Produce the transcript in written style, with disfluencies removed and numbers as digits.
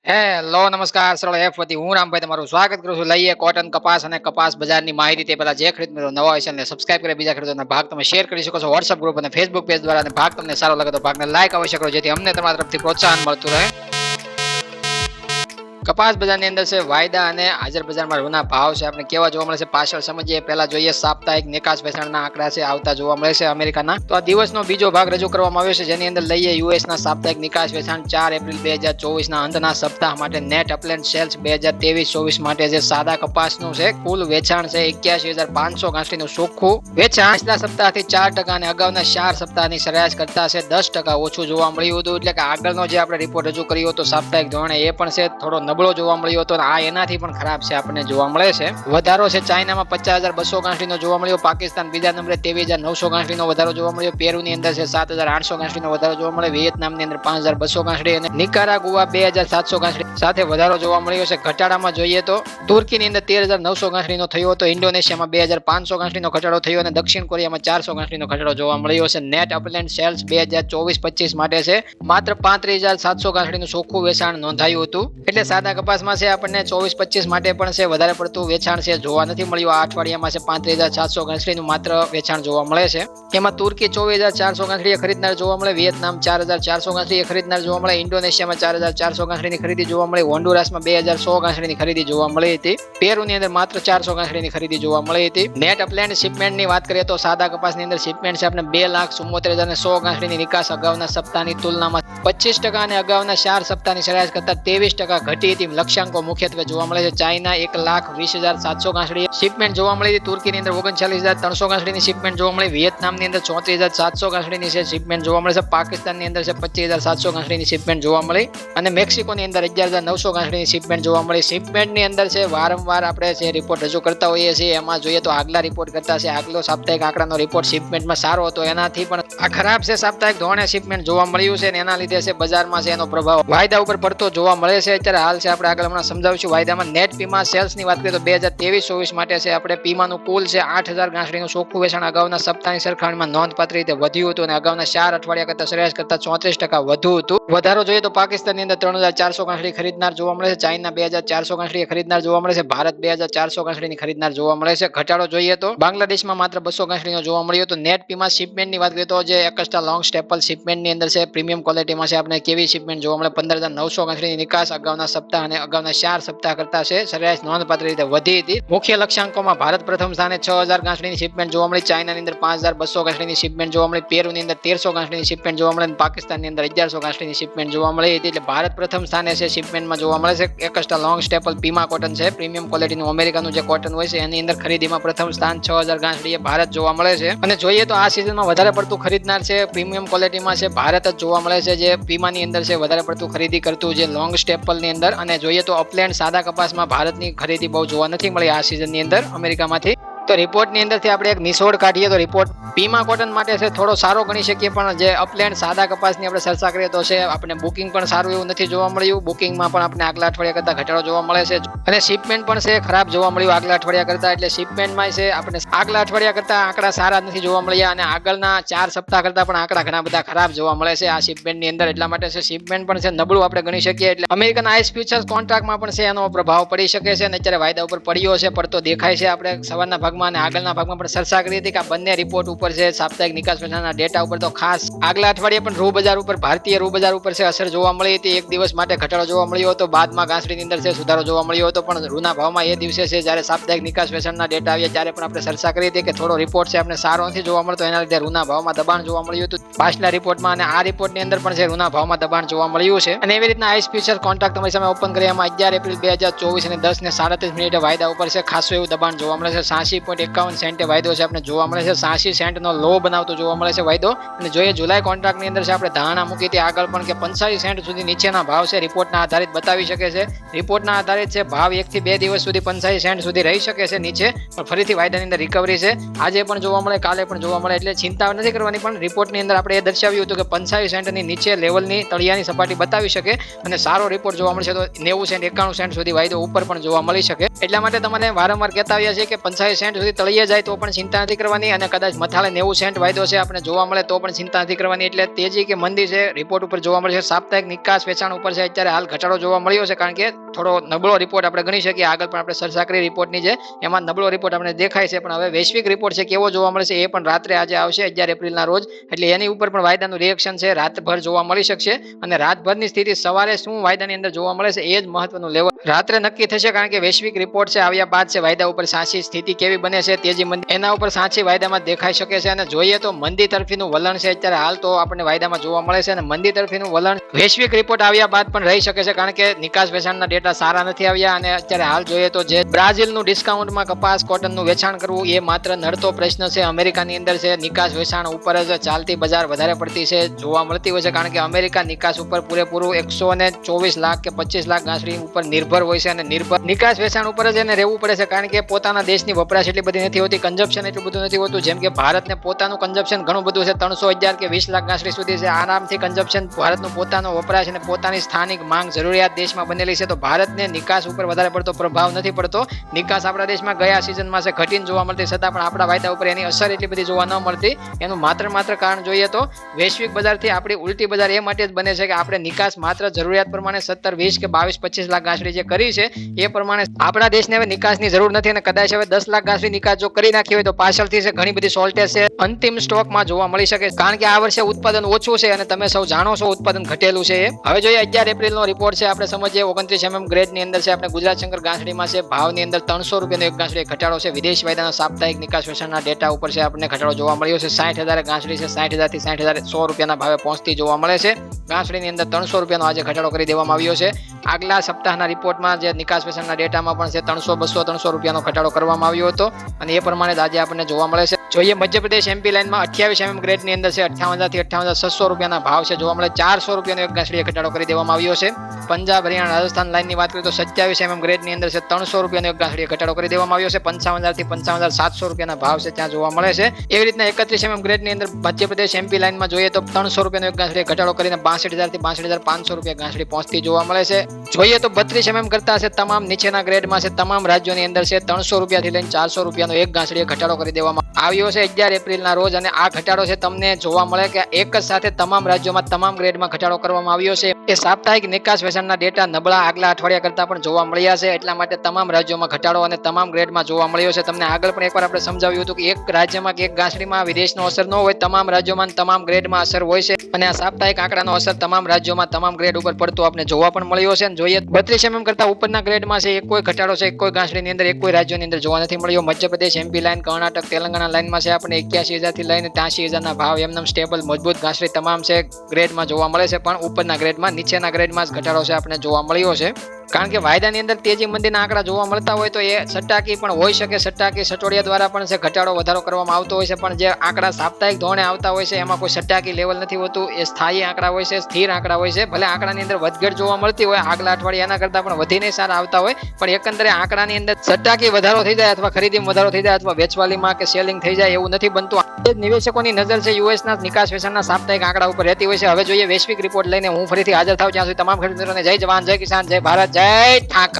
Hello નમસ્કાર સરળ F વતી હું રામભાઈ તમારું સ્વાગત કરું છું. લઈએ કોટન કપાસ અને કપાસ બજારની માહિતી. તે પહેલા જે ખરીદ મિત્રો નવા હોય છે અને સબસ્ક્રાઇબ કરી બીજા ખેડૂતોના ભાગ તમે શેર કરી શકો છો વોટ્સઅપ ગ્રુપ અને ફેસબુક પેજ દ્વારા. અને ભાગ તમને સારો લાગે તો ભાગને લાઈક અવશ્ય કરો જેથી અમને તમારા તરફથી પ્રોત્સાહન મળતું રહે. કપાસ બજારની અંદર છે વાયદા અને હાજર બજારમાં રૂના ભાવ છે આપણે કેવા જોવા મળે છે પાછળ સમજીએ. પહેલા જોઈએ સાપ્તાહિક નિકાસ વેચાણના આંકડા છે આવતા જોવા મળે છે અમેરિકાના. તો આ દિવસનો બીજો ભાગ રજૂ કરવામાં આવ્યો છે જેની અંદર લઈએ યુએસના સાપ્તાહિક નિકાસ વેચાણ 4 એપ્રિલ 2024 ના અંતના સપ્તાહ માટે. નેટ અપલેન્ડ સેલ્સ 2023-24 માટે જે સાદા કપાસનું છે કુલ વેચાણ છે 81,500 ગાંઠીનું ચોખ્ખું વેચાણ પાછલા સપ્તાહથી 4% અને અગાઉના 4 સપ્તાહની સરેરાશ કરતા છે 10% ઓછું જોવા મળ્યું હતું. એટલે કે આગળનો જે આપણે રિપોર્ટ રજૂ કર્યો હતો સાપ્તાહિક ધોરણે એ પણ છે થોડો નબળો જોવા મળ્યો હતો. આ એનાથી પણ ખરાબ છે આપણને જોવા મળે છે. વધારો છે ચાઇનામાં 50,200 ગાંઠીનો જોવા મળ્યો. પાકિસ્તાન બીજા નંબરે 23,900 ગાંઠીનો વધારો જોવા મળ્યો. પેરુની અંદર છે 7,800 ગાંઠીનો વધારો જોવા મળ્યો. વિયેતનામની અંદર 5,200 ગાંઠી અને નિકારાગુઆ 2,700 ગાંઠી સાથે વધારો જોવા મળ્યો છે. ઘટાડામાં જોઈએ તો તુર્કીની અંદર 13,900 ગાંઠીનો થયો હતો. ઇન્ડોનેશિયામાં 2,500 ગાંઠીનો ઘટાડો થયો અને દક્ષિણ કોરિયામાં 400 ગાંઠીનો ઘટાડો જોવા મળ્યો છે. નેટ અપલેન્ડ સેલ્સ 2024-25 માટે છે માત્ર 35,700 ગાંઠીનું ચોખ્ખું વેચાણ નોંધાયું હતું. એટલે સાદા કપાસમાં છે આપણને 24-25 માટે પણ છે વધારે પડતું વેચાણ છે જોવા નથી મળ્યું. આ અઠવાડિયામાં છે 35,700 ગાંઠીનું માત્ર વેચાણ જોવા મળે છે. એમાં તુર્કી 24,400 ગાંઠીએ ખરીદનાર જોવા મળે. વિયેતનામ 4,400 ગાંઠીએ ખરીદનાર જોવા મળે. ઇન્ડોનેશિયામાં 4,400 ગાંઠીની ખરીદી જોવા મળી. હોન્ડુરાસમાં 2,100 ગાંઠીની ખરીદી જોવા મળી હતી. પેરુની અંદર માત્ર 400 ગાંઠીની ખરીદી જોવા મળી હતી. નેટ અપલેન્ડ શિપમેન્ટની વાત કરીએ તો સાદા કપાસની અંદર શિપમેન્ટ છે આપણે 2,74,100 ગાંઠીની નિકાસ અગાઉના સપ્તાહની તુલનામાં 25% અને અગાઉના 4 સપ્તાહની સરેરાશ કરતા 23% ઘટી હતી. લક્ષ્યાંકો મુખ્યત્વે જોવા મળે છે. ચાઇના 1,20,700 ગાંઠી શિપમેન્ટ જોવા મળી હતી. તુર્કીની અંદર 39,300 ગાંઠીની શિપમેન્ટ જોવા મળી. વિયેતનામની અંદર 34,700 ગાંઠીની છે શિપમેન્ટ જોવા મળે છે. પાકિસ્તાનની અંદર છે 25,700 ગાંઠીની શિપમેન્ટ જોવા મળી અને મેક્સિકોની અંદર 11,900 ગાંઠીની શિપમેન્ટ જોવા મળી. શિપમેન્ટની અંદર છે વારંવાર આપણે જે રિપોર્ટ રજૂ કરતા હોઈએ છીએ એમાં જોઈએ તો આગલા રિપોર્ટ કરતા છે આગલો સાપ્તાહિક આંકડાનો રિપોર્ટ શિપમેન્ટમાં સારો હતો. એનાથી પણ આ ખરાબ છે. સાપ્તાહિક ધોરણે શિપમેન્ટ જોવા મળ્યું છે અને એના લીધે છે બજારમાં છે એનો પ્રભાવ વાયદા ઉપર પડતો જોવા મળે છે. અત્યારે હાલ છે આપણે આગળ હમણાં સમજાવીશું વાયદામાં. નેટ પીમા સેલ્સની વાત કરીએ તો 2023-24 માટે છે આપણે પીમાનું કુલ છે 8,000 ગાંઠીનું ચોખ્ખું વેચાણ અગાઉના સપ્તાહની સરખામણીમાં નોંધપાત્ર રીતે વધ્યું હતું અને અગાઉના 4 અઠવાડિયા કરતા સરેરાશ કરતા 34% વધુ હતું. વધારો જોઈએ તો પાકિસ્તાનની અંદર 3,400 ગાંઠી ખરીદનાર જોવા મળે છે. ચાઇના 2,400 ગાંઠી ખરીદનાર જોવા મળે છે. ભારત 2,400 ગાંઠીની ખરીદનાર જોવા મળે છે. ઘટાડો જોઈએ તો બાંગ્લાદેશમાં માત્ર 200 ગાંઠીનો જોવા મળ્યો હતો. નેટ પીમા શિપમેન્ટની વાત કરીએ તો જે એકસ્ટ્રા લોંગ સ્ટેપલ શિપમેન્ટની અંદર છે પ્રીમિયમ ક્વોલિટીમાં છે આપણે કેવી શિપમેન્ટ જોવા મળે. 15,900 ગાંઠીની નિકાસ અગાઉના સપ્તાહ અને અગાઉના 4 સપ્તાહ કરતા છે સરેરાશ નોંધપાત્ર રીતે વધી હતી. મુખ્ય લક્ષ્યાંકોમાં ભારત પ્રથમ સ્થાને 6,000 ગાંઠીની શિપમેન્ટ જોવા મળી. ચાઇનાની અંદર 5,200 ગાંઠીની શિપમેન્ટ જોવા મળી. પેરુની અંદર 1,300 ગાંઠીની શિપમેન્ટ જોવા મળે અને પાકિસ્તાનની અંદર 1,100 ગાંઠીની શિપમેન્ટ જોવા મળી હતી. એટલે ભારત પ્રથમ સ્થાને છે શિપમેન્ટમાં જોવા મળે છે. એકસ્ટ્રા લોંગ સ્ટેપલ પીમા કોટન છે પ્રીમિયમ ક્વોલિટીનું અમેરિકાનું જે કોટન હોય છે એની અંદર ખરીદીમાં પ્રથમ સ્થાન 6,000 ગાંઠીએ ભારત જોવા મળે છે. અને જોઈએ તો આ સિઝનમાં વધારે પડતું ખરીદનાર છે પ્રીમિયમ ક્વોલિટીમાં છે ભારત જ જોવા મળે છે. જે પીમાની અંદર છે વધારે પડતું ખરીદી કરતું જે લોંગ સ્ટેપલની અંદર. અને જોઈએ તો અપલેન્ડ સાદા કપાસમાં ભારતની ખરીદી બહુ જોવા નથી મળી આ સિઝનની અંદર અમેરિકામાંથી. તો રિપોર્ટની અંદરથી આપણે એક નિશોડ કાઢીએ તો રિપોર્ટ પીમા કોટન માટે છે થોડો સારો ગણી શકીએ. પણ જે અપલેન્ડ સાદા કપાસની આપણે ચર્ચા કરીએ તો છે આપણે બુકિંગ પણ સારું એવું નથી જોવા મળ્યું. બુકિંગમાં પણ આપણે આગલા અઠવાડિયા કરતા ઘટાડો જોવા મળે છે અને શિપમેન્ટ પણ છે ખરાબ જોવા મળ્યું આગલા અઠવાડિયા કરતા. એટલે શિપમેન્ટમાં છે આપણે આગલા અઠવાડિયા કરતા આંકડા સારા નથી જોવા મળ્યા અને આગળના 4 સપ્તાહ કરતા પણ આંકડા ઘણા બધા ખરાબ જોવા મળે છે આ શિપમેન્ટની અંદર. એટલા માટે છે શિપમેન્ટ પણ છે નબળું આપણે ગણી શકીએ. એટલે અમેરિકન આઈસ ફ્યુચર્સ કોન્ટ્રાક્ટમાં પણ છે એનો પ્રભાવ પડી શકે છે અને અત્યારે વાયદા ઉપર પડ્યો છે પડતો દેખાય છે. આપણે સવારના ભાગમાં અને આગળના ભાગમાં પણ ચર્ચા કરી હતી કે આ બંને રિપોર્ટ ઉપર છે સાપ્તાહિક નિકાસ વેચાણના ડેટા ઉપર તો ખાસ આગલા અઠવાડિયે પણ રૂ બજાર ઉપર ભારતીય રૂ બજાર ઉપર છે અસર જોવા મળી હતી. એક દિવસ માટે ઘટાડો જોવા મળ્યો હતો. બાદમાં ગાંસડીની અંદર છે સુધારો જોવા મળ્યો હતો. પણ રૂના ભાવમાં એ દિવસે છે જ્યારે સાપ્તાહિક નિકાસ વેચાણના ડેટા આવ્યા ત્યારે પણ આપણે ચર્ચા કરી હતી કે થોડો રિપોર્ટ છે આપણે સારો નથી જોવા મળતો. એના લીધે રૂના ભાવમાં દબાણ જોવા મળ્યું હતું પાછલા રિપોર્ટમાં અને આ રિપોર્ટની અંદર પણ છે રૂના ભાવમાં દબાણ જોવા મળ્યું છે. અને એવી રીતના આઈસ ફ્યુચર કોન્ટ્રાક્ટ તમારી સામે ઓપન કર્યામાં 11 એપ્રિલ 2024 અને 10:37 વાયદા ઉપર છે ખાસું એવું દબાણ જોવા મળે છે. 86.51 સેન્ટે વાયદો છે આપણે જોવા મળે છે. 86 સેન્ટનો લો બનાવતો જોવા મળે છે વાયદો. અને જોઈએ જુલાઈ કોન્ટ્રાક્ટની અંદર છે આપણે ધારણા મૂકી હતી આગળ પણ કે 85 સેન્ટ સુધી નીચેના ભાવ છે રિપોર્ટના આધારિત બતાવી શકે છે. રિપોર્ટના આધારિત છે ભાવ 1 થી 2 દિવસ સુધી 85 સેન્ટ સુધી રહી શકે છે નીચે પણ ફરીથી વાયદાની અંદર રિકવરી છે. આજે પણ જોવા મળે કાલે પણ જોવા મળે એટલે ચિંતા નથી કરવાની. પણ રિપોર્ટની અંદર આપણે એ દર્શાવ્યું હતું કે 85 સેન્ટની નીચે લેવલની તળિયાની સપાટી બતાવી શકે અને સારો રિપોર્ટ જોવા મળશે તો 90 સેન્ટ 91 સેન્ટ સુધી વાયદો ઉપર પણ જોવા મળી શકે. એટલા માટે તમને વારંવાર કહેતા આવ્યા છે કે 85 સેન્ટ સુધી તળિયે જાય તો પણ ચિંતા નથી કરવાની, અને કદાચ મથાળે 90 સેન્ટ વાયદો છે આપણે જોવા મળે તો પણ ચિંતા નથી કરવાની. એટલે તેજી કે મંદી છે રિપોર્ટ ઉપર જોવા મળે છે. સાપ્તાહિક નિકાસ વેચાણ ઉપર છે અત્યારે હાલ ઘટાડો જોવા મળ્યો છે, કારણ કે થોડો નબળો રિપોર્ટ આપણે ગણી શકીએ. આગળ પણ આપણે ચર્ચા કરી રિપોર્ટની છે, એમાં નબળો રિપોર્ટ આપણે દેખાય છે. પણ હવે વૈશ્વિક રિપોર્ટ છે કેવો જોવા મળે છે એ પણ રાત્રે આજે આવશે 11 એપ્રિલના રોજ, એટલે એની ઉપર પણ વાયદાનું રિએક્શન છે રાતભર જોવા મળી શકશે. અને રાતભરની સ્થિતિ સવારે શું વાયદાની અંદર જોવા મળે છે એ જ મહત્વનું લેવલ રાત્રે નક્કી થશે, કારણ કે વૈશ્વિક રિપોર્ટ છે આવ્યા બાદ છે વાયદા ઉપર સાચી સ્થિતિ કેવી બને છે, તેજી મંદી એના ઉપર સાચી વાયદામાં દેખાઈ શકે છે. અને જોઈએ તો મંદી તરફીનું વલણ છે અત્યારે હાલ તો આપણને વાયદામાં જોવા મળે છે, અને મંદી તરફીનું વલણ વૈશ્વિક રિપોર્ટ આવ્યા બાદ પણ રહી શકે છે, કારણ કે નિકાસ વેચાણના ડેટા સારા નથી આવ્યા. અને અત્યારે હાલ જોઈએ તો જે બ્રાઝિલનું ડિસ્કાઉન્ટમાં કપાસ કોટનનું વેચાણ કરવું એ માત્ર નડતો પ્રશ્ન છે. અમેરિકાની અંદર છે નિકાસ વેચાણ ઉપર જ ચાલતી બજાર વધારે પડતી છે જોવા મળતી હોય છે, કારણ કે અમેરિકા નિકાસ ઉપર પૂરેપૂરું 124 લાખ કે 25 લાખ ગાંસડી ઉપર નિર્ભર હોય છે, અને નિર્ભર નિકાસ વેચાણ ઉપર જ એને રહેવું પડે છે, કારણ કે પોતાના દેશની વપરાશ એટલી બધી નથી હોતી, કન્ઝપ્શન એટલું બધું નથી હોતું. જેમ કે ભારતને પોતાનું કન્ઝપ્શન ઘણું બધું છે, 300,000 કે 20 લાખ ગાંસડી સુધી છે આરામથી કન્ઝપ્શન. ભારતનું પોતાનો વપરાશ અને પોતાની સ્થાનિક માંગ જરૂરિયાત દેશમાં બનેલી છે, તો ભારતને નિકાસ ઉપર વધારે પડતો પ્રભાવ નથી પડતો. નિકાસ આપણા દેશમાં ગયા સિઝનમાં છે ઘટીને જોવા મળતી, છતાં પણ આપણા વાયદા ઉપર એની અસર એટલી બધી જોવા ન મળતી. એનું માત્ર કારણ જોઈએ તો વૈશ્વિક બજારથી આપણી ઉલટી બજાર એ માટે જ બને છે કે આપણે નિકાસ માત્ર જરૂરિયાત પ્રમાણે 17, 20 કે 22, 25 લાખ ગાંસડી જે કરી છે એ પ્રમાણે આપણા દેશને હવે નિકાસની જરૂર નથી, અને કદાચ હવે 10 લાખ ગાંસડી નિકાસ જો કરી નાખી હોય તો પાછળથી છે ઘણી બધી શોર્ટેજ છે અંતિમ સ્ટોકમાં જોવા મળી શકે, કારણ કે આ વર્ષે ઉત્પાદન ઓછું છે અને તમે સૌ જાણો છો ઉત્પાદન ઘટેલું છે. હવે જોઈએ 11 એપ્રિલનો રિપોર્ટ છે આપણે સમજીએ. 29 ગ્રેડની અંદર છે આપણે ગુજરાત શંકર ગાંસડીમાં છે ભાવની અંદર 300 રૂપિયાનો એક ગાંસડી ઘટાડો છે. વિદેશ વાયદાના સાપ્તાહિક નિકાસ વેચાણના ડેટા ઉપર છે આપણને ઘટાડો જોવા મળ્યો છે. 60,000 ગાંસડી છે 60,000 થી 60,100 રૂપિયાના ભાવે પહોંચતી જોવા મળે છે. ગાંસડીની અંદર 300 રૂપિયાનો આજે ઘટાડો કરી દેવામાં આવ્યો છે. આગલા સપ્તાહના રિપોર્ટમાં જે નિકાસ વેચાણના ડેટામાં પણ છે 300, 200, 300 રૂપિયાનો ઘટાડો કરવામાં આવ્યો હતો, અને એ પ્રમાણે જ આજે આપણને જોવા મળે છે. જોઈએ મધ્યપ્રદેશ એમપી લાઇનમાં 28 ગ્રેડની અંદર છે 58,000 થી 58,600 રૂપિયાના ભાવ છે જોવા મળે. 400 રૂપિયાનો એક ગાંસડીએ ઘટાડો કરી દેવામાં આવ્યો છે. પંજાબ, હરિયાણા, રાજસ્થાન લાઇનની વાત કરીએ તો 27 ગ્રેડની અંદર છે 300 રૂપિયાનો એક ગાંસડીએ ઘટાડો કરી દેવામાં આવ્યો છે. 55,000 થી 55,700 રૂપિયાના ભાવ છે ત્યાં જોવા મળે છે. એવી રીતના 31 ગ્રેડની અંદર મધ્યપ્રદેશ એમપી લાઇનમાં જોઈએ તો 300 રૂપિયાનો એક ગાંસડીએ ઘટાડો કરીને 62,000 થી 62,500 રૂપિયા ગાંસડી પહોંચતી જોવા મળે છે. જોઈએ તો 32 કરતા છે તમામ નીચેના ગ્રેડમાં છે તમામ રાજ્યોની અંદર છે 300 રૂપિયાથી લઈને 400 રૂપિયાનો એક ગાંસડીએ ઘટાડો કરી દેવામાં આવ્યો છે 11 એપ્રિલના રોજ. અને આ ઘટાડો છે તમને જોવા મળે કે એક જ સાથે તમામ રાજ્યોમાં તમામ ગ્રેડમાં ઘટાડો કરવામાં આવ્યો છે. એ સાપ્તાહિક નિકાસ વેચાણના ડેટા નબળા આગલા અઠવાડિયા કરતા પણ જોવા મળ્યા છે, એટલા માટે તમામ રાજ્યોમાં ઘટાડો અને તમામ ગ્રેડમાં જોવા મળ્યો છે. તમને આગળ પણ એકવાર આપણે સમજાવ્યું હતું કે એક રાજ્યમાં કે એક ગાંસડીમાં વિદેશનો અસર ન હોય, તમામ રાજ્યોમાં તમામ ગ્રેડમાં અસર હોય છે, અને આ સાપ્તાહિક આંકડાનો અસર તમામ રાજ્યોમાં તમામ ગ્રેડ ઉપર પડતો આપણે જોવા પણ મળ્યો છે. જોઈએ 32 કરતા ઉપરના ગ્રેડમાં છે એક કોઈ ઘટાડો છે એક કોઈ ગાંસડીની અંદર એક કોઈ રાજ્યની અંદર જોવા નથી મળ્યો. મધ્યપ્રદેશ, એમપી લાઇન, કર્ણાટક, તેલંગાણા લાઇનમાં છે આપણે 81,000 થી લઈને 83,000 ના ભાવ એમનેમ સ્ટેબલ મજબૂત ગાંસડી તમામ છે ગ્રેડમાં જોવા મળે છે, પણ ઉપરના ગ્રેડમાં નીચેના ગ્રેડમાં જ ઘટાડો છે આપણે જોવા મળ્યો છે. કારણ કે વાયદાની અંદર તેજી મંદીના આંકડા જોવા મળતા હોય તો એ સટ્ટાકી પણ હોઈ શકે, સટ્ટાકી સટોડિયા દ્વારા પણ છે ઘટાડો વધારો કરવામાં આવતો હોય છે, પણ જે આંકડા સાપ્તાહિક ધોરણે આવતા હોય છે એમાં કોઈ સટ્ટાકી લેવલ નથી હોતું, એ સ્થાયી આંકડા હોય છે, સ્થિર આંકડા હોય છે. ભલે આંકડાની અંદર વધઘટ જોવા મળતી હોય આગલા અઠવાડિયે એના કરતા પણ વધીને સારા આવતા હોય, પણ એકંદરે આંકડાની અંદર સટ્ટાકી વધારો થઈ જાય અથવા ખરીદીમાં વધારો થઈ જાય અથવા વેચવાલીમાં કે સેલિંગ થઈ જાય એવું નથી બનતું. નિવેશકોની નજર છે યુએસના નિકાસ વેચાણના સાપ્તાહિક આંકડા ઉપર રહેતી હોય છે. હવે જોઈએ વૈશ્વિક રિપોર્ટ લઈને હું ફરીથી હાજર થાઉં, ત્યાં સુધી તમામ ખેડૂત મિત્રોને જય જવાન, જય કિસાન, જય ભારત, જય ઠાકર.